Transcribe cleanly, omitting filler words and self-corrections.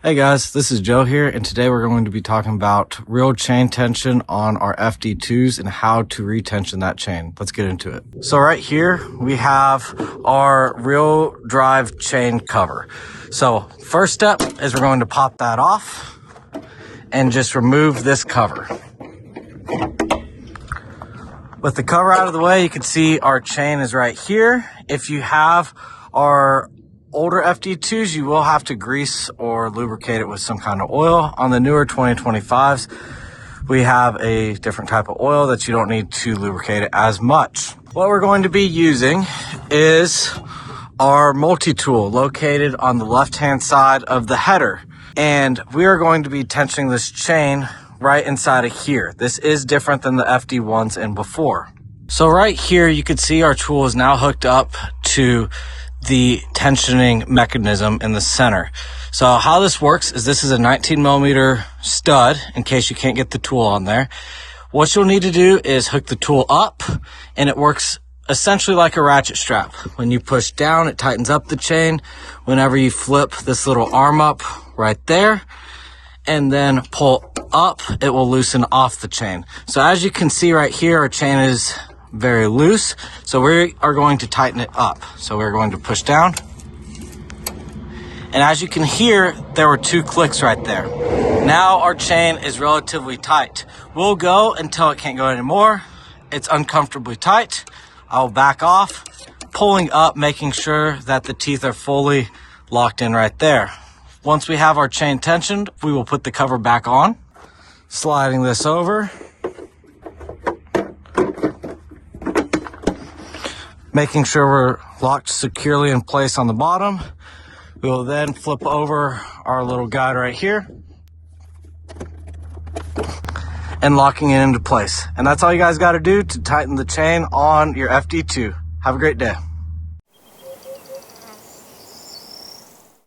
Hey guys, this is Joe here, and today we're going to be talking about real chain tension on our FD2s and how to retension that chain. Let's get into it. So right here, we have our real drive chain cover. So first step is we're going to pop that off and just remove this cover. With the cover out of the way, you can see our chain is right here. If you have our older FD2s, you will have to grease or lubricate it with some kind of oil. On the newer 2025s, we have a different type of oil that you don't need to lubricate it as much. What we're going to be using is our multi-tool located on the left-hand side of the header. And we are going to be tensioning this chain right inside of here. This is different than the FD1s and before. So right here, you can see our tool is now hooked up to the tensioning mechanism in the center. So how this works is this is a 19 millimeter stud in case you can't get the tool on there. What you'll need to do is hook the tool up, and it works essentially like a ratchet strap. When you push down, it tightens up the chain. Whenever you flip this little arm up right there and then pull up, it will loosen off the chain. So as you can see right here, our chain is very loose, so we are going to tighten it up. So we're going to push down, and as you can hear, there were 2 clicks right there. Now our chain is relatively tight. We'll go until it can't go anymore. It's uncomfortably tight. I'll back off, pulling up, making sure that the teeth are fully locked in right there. Once we have our chain tensioned, we will put the cover back on, sliding this over, making sure we're locked securely in place on the bottom. We will then flip over our little guide right here and locking it into place. And that's all you guys got to do to tighten the chain on your FD2. Have a great day.